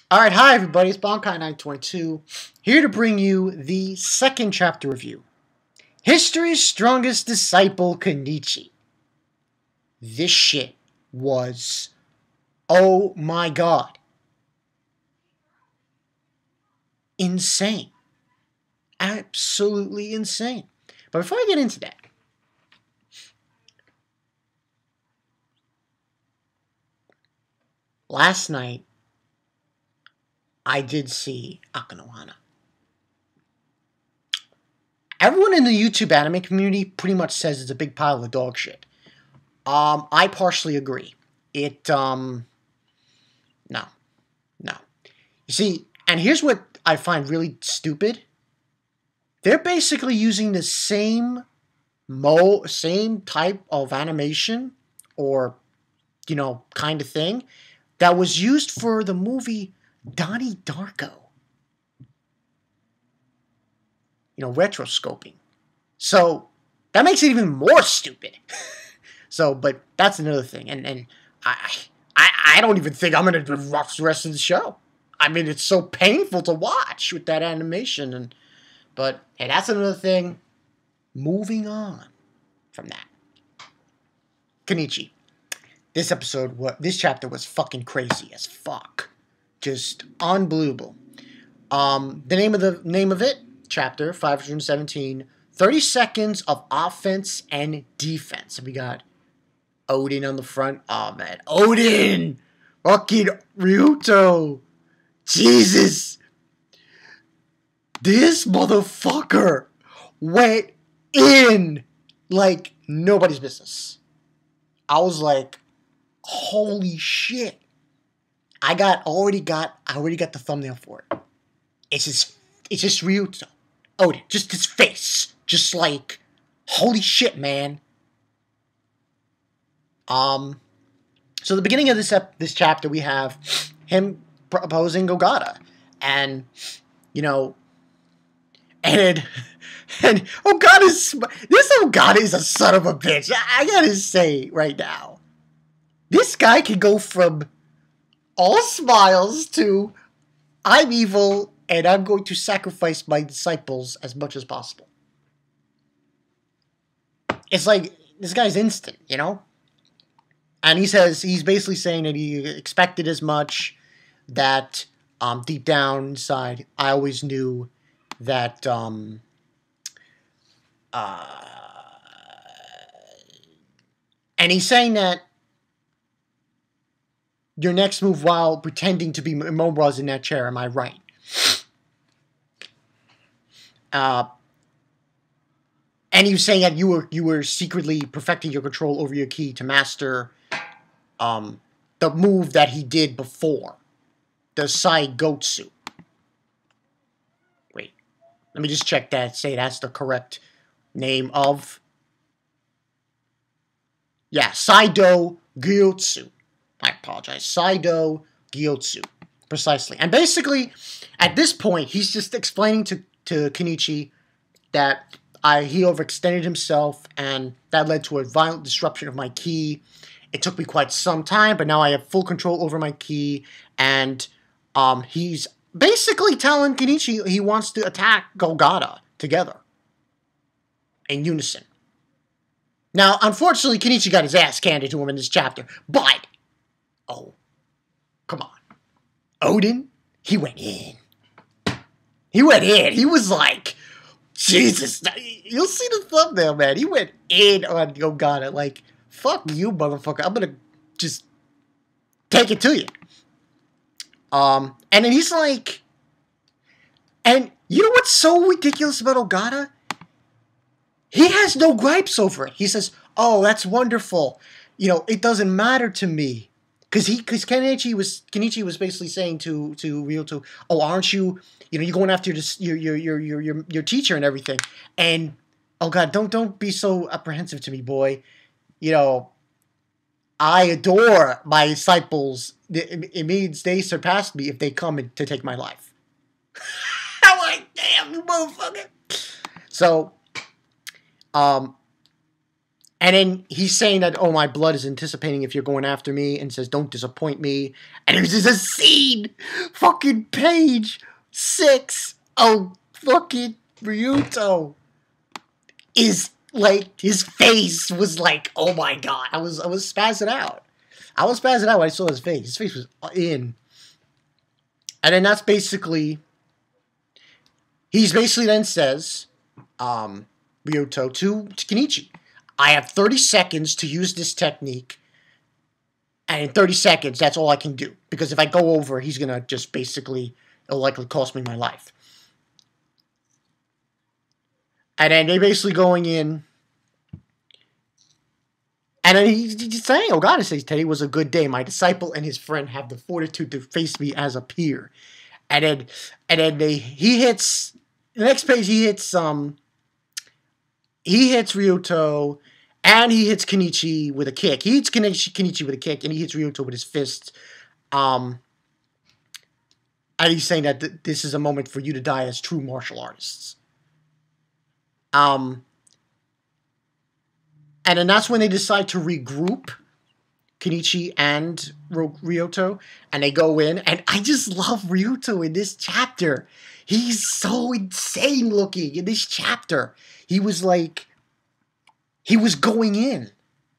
Alright, hi everybody, it's Bonkai922, here to bring you the second chapter review. History's Strongest Disciple, Kenichi. This shit was, oh my god, insane. Absolutely insane. But before I get into that, last night, I did see Akanohana. Everyone in the YouTube anime community pretty much says it's a big pile of dog shit. I partially agree. No. You see, and here's what I find really stupid. They're basically using the same type of animation or, kind of thing that was used for the movie Donnie Darko. Retroscoping. So, that makes it even more stupid. But that's another thing. And I don't even think I'm going to watch the rest of the show. I mean, it's so painful to watch with that animation. But, hey, that's another thing. Moving on from that. Kenichi. This chapter was fucking crazy as fuck. Just unbelievable. The name of it, chapter 517, 30 seconds of offense and defense. And we got Odin on the front. Oh man, Odin! Fucking RYUUTO! Jesus! This motherfucker went in like nobody's business. I was like, holy shit. I already got the thumbnail for it. It's just RYUUTO. Odin, just his face. Just like, holy shit, man. So the beginning of this chapter, we have him proposing Ogata. And, and this Ogata is a son of a bitch. I gotta say right now. This guy can go from all smiles to I'm evil and I'm going to sacrifice my disciples as much as possible. It's like, this guy's instant, And he's basically saying that he expected as much, that deep down inside, I always knew that, and he's saying that your next move while pretending to be immobilized in that chair, am I right? And he was saying that you were secretly perfecting your control over your ki to master the move that he did before. The Sai Gotsu. Wait. Let me just check that, say that's the correct name of... Yeah, Saido Gyotsu. I apologize. Saido Gyotsu. Precisely. And basically, at this point, he's just explaining to Kenichi that he overextended himself, and that led to a violent disruption of my ki. It took me quite some time, but now I have full control over my ki, and he's basically telling Kenichi he wants to attack Ogata together. In unison. Now, unfortunately, Kenichi got his ass handed to him in this chapter, but... Oh, come on. Odin, he went in. He went in. He was like, Jesus. You'll see the thumbnail, man. He went in on Ogata. Like, fuck you, motherfucker. I'm going to just take it to you. And then he's like... And you know what's so ridiculous about Ogata? He has no gripes over it. He says, oh, that's wonderful. It doesn't matter to me. Because Kenichi was basically saying to RYUUTO, oh, aren't you, you're going after your teacher and everything. And, oh God, don't be so apprehensive to me, boy. I adore my disciples. It means they surpass me if they come to take my life. I'm like, damn, you motherfucker. So, And then he's saying that, oh, my blood is anticipating if you're going after me, and says, don't disappoint me. And there's just a scene, fucking page 6 of fucking RYUUTO is like, his face was like, oh my god. I was spazzing out. I was spazzing out when I saw his face. His face was in. And then that's basically, he's basically then says, RYUUTO to Kenichi, I have 30 seconds to use this technique, and in 30 seconds, that's all I can do. Because if I go over, he's going to just basically, it'll likely cost me my life. And then they're basically going in, and then he's saying, oh God, it says, today was a good day. My disciple and his friend have the fortitude to face me as a peer. And then he hits, the next page he hits RYUUTO, and he hits Kenichi with a kick. He hits Kenichi with a kick, and he hits RYUUTO with his fist. And he's saying that this is a moment for you to die as true martial artists. And then that's when they decide to regroup, Kenichi and RYUUTO, and they go in, and I just love RYUUTO in this chapter. He's so insane looking in this chapter. He was like, he was going in,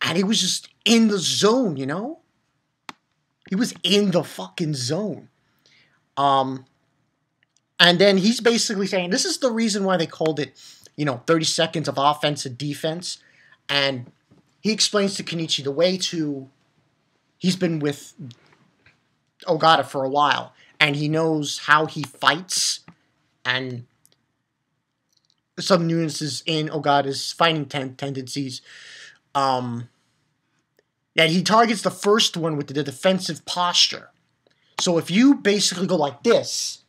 and he was just in the zone, you know? He was in the fucking zone. And then he's basically saying, this is the reason why they called it, 30 seconds of offense and defense. And he explains to Kenichi the way to, he's been with Ogata for a while, and he knows how he fights, and some nuances in Ogata's fighting tendencies. That he targets the first one with the defensive posture. So if you basically go like this,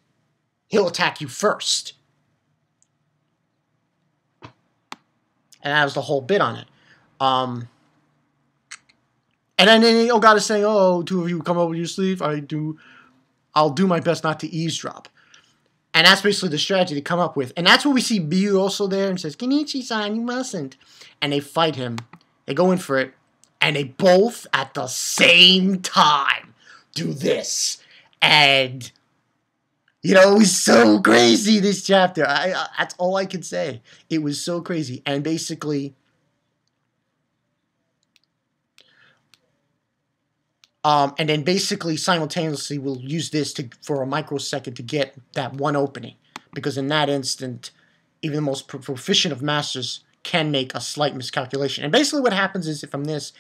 he'll attack you first. And that was the whole bit on it. And then Ogata's saying, oh, two of you come over your sleeve. I'll do my best not to eavesdrop. And that's basically the strategy they come up with. And that's where we see Biu also there and says, Kenichi-san, you mustn't. And they fight him. They go in for it. And they both, at the same time, do this. And, it was so crazy, this chapter. That's all I can say. It was so crazy. And basically, and then basically, simultaneously, we'll use this for a microsecond to get that one opening. Because in that instant, even the most proficient of masters can make a slight miscalculation. And basically what happens is, from this,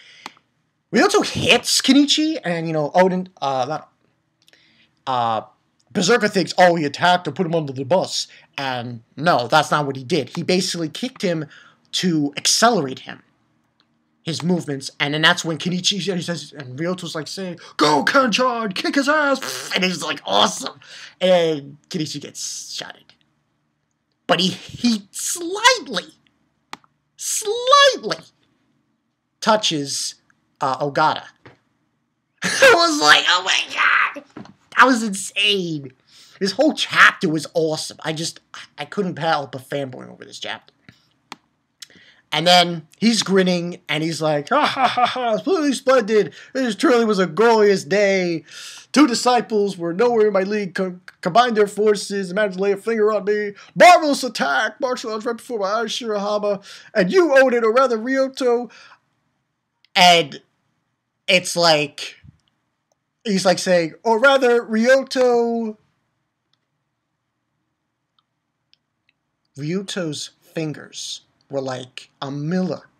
RYUUTO hits Kenichi, and, Odin, Berserker thinks, oh, he attacked or put him under the bus. And no, that's not what he did. He basically kicked him to accelerate his movements, and then that's when Kenichi, he says, and RYUUTO's like saying, go, Kenchan, kick his ass, and it's like, awesome. And Kenichi gets shotted. But he slightly touches Ogata. I was like, oh my god! That was insane. This whole chapter was awesome. I couldn't help but fanboying over this chapter. And then he's grinning, and he's like, ha ha ha ha, absolutely splendid. This truly was a glorious day. Two disciples were nowhere in my league, combined their forces, managed to lay a finger on me. Marvelous attack, martial arts right before my eyes, Shirahama. And you own it, or rather RYUUTO. And it's like, he's like saying, or rather RYUUTO's fingers were like a miller,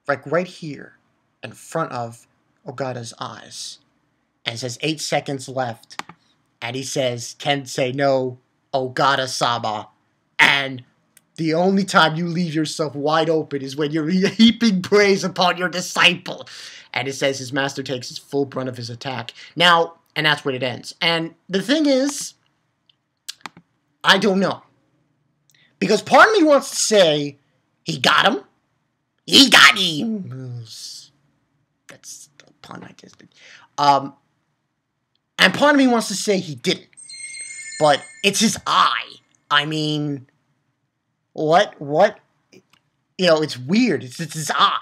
like right here in front of Ogata's eyes. And it says 8 seconds left. And he says, Kensei no Ogata-sama. And the only time you leave yourself wide open is when you're heaping praise upon your disciple. And it says his master takes his full brunt of his attack. Now, and that's where it ends. And the thing is, I don't know. Because part of me wants to say, he got him. He got him. That's the pun I just did. And part of me wants to say he didn't. But it's his eye. I mean, what? You know, it's weird. It's his eye.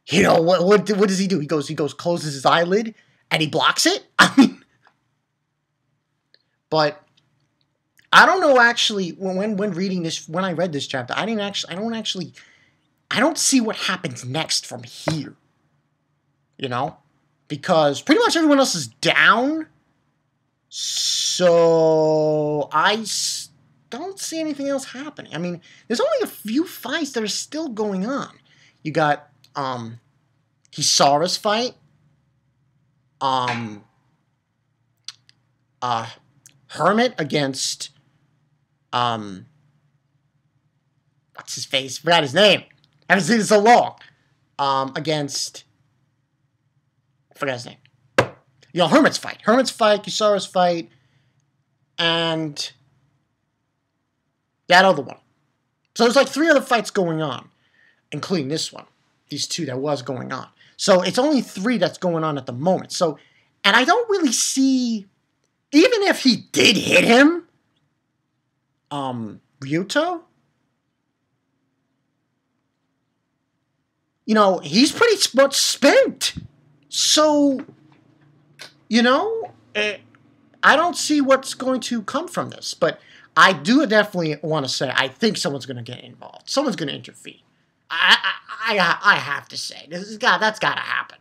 You know, what does he do? He goes, closes his eyelid, and he blocks it? I mean, but I don't know, actually, when reading this, when I read this chapter, I don't see what happens next from here. You know? Because pretty much everyone else is down. So I don't see anything else happening. I mean, there's only a few fights that are still going on. You got Hisara's fight. Hermit against what's his face? Forgot his name. Haven't seen it so long. Against forgot his name. You know, Hermit's fight, Kisara's fight, and that other one. So there's like 3 other fights going on, including this one. These 2 that was going on. So it's only 3 that's going on at the moment. So, and I don't really see, even if he did hit him, RYUUTO, you know, he's pretty much spent. So, you know, I don't see what's going to come from this. But I do definitely want to say, I think someone's going to get involved. Someone's going to interfere. I have to say, that's got to happen.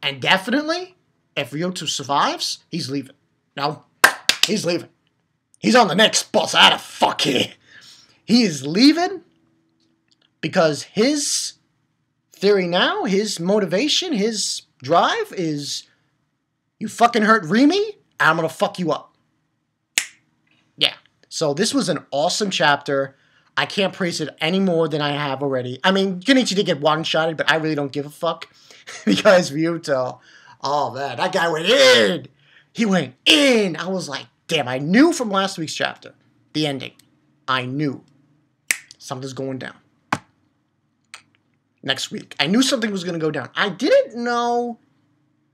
And definitely, if RYUUTO survives, he's leaving. No, he's leaving. He's on the next bus out of fuck here. He is leaving because his theory now, his motivation, his drive is, you fucking hurt Remy, I'm gonna fuck you up. Yeah. So this was an awesome chapter. I can't praise it any more than I have already. I mean, Kenichi did get one-shotted, but I really don't give a fuck. Because RYUUTO, oh man, that guy went in! He went in! I was like, damn, I knew from last week's chapter, the ending. I knew something's going down. Next week. I knew something was going to go down. I didn't know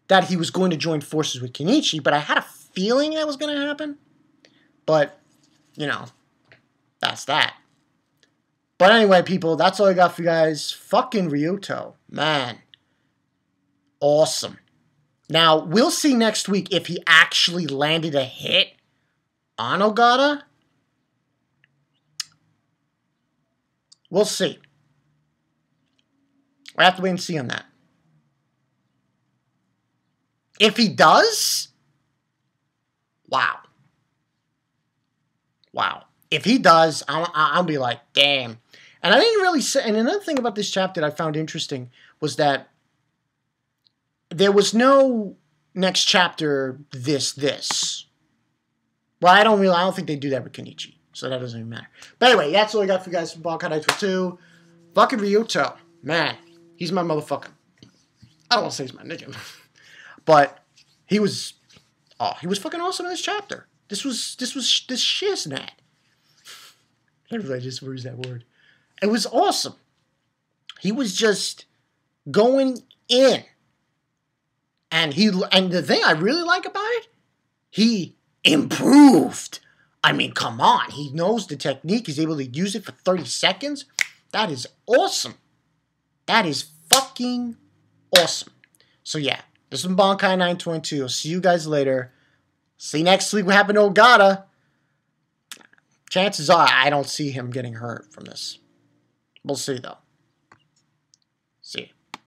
that he was going to join forces with Kenichi, but I had a feeling that was going to happen. But, you know, that's that. But anyway, people, that's all I got for you guys. Fucking RYUUTO. Man. Awesome. Now, we'll see next week if he actually landed a hit on Ogata. We'll see. We have to wait and see on that. If he does, wow. Wow. If he does, I'll be like, damn. And I didn't really say, and another thing about this chapter that I found interesting was that there was no next chapter, this. Well, I don't think they do that with Kenichi, so that doesn't even matter. But anyway, that's all I got for you guys from Bankai Nights 2. Fucking RYUUTO. Man, he's my motherfucker. I don't want to say he's my nigga. But he was fucking awesome in this chapter. This shiznat. Everybody just used that word. It was awesome. He was just going in. And the thing I really like about it, he improved. I mean, come on. He knows the technique. He's able to use it for 30 seconds. That is awesome. That is fucking awesome. So yeah, this is Bankai 922. I'll see you guys later. See you next week what happened to Ogata. Chances are I don't see him getting hurt from this. We'll see though. See you.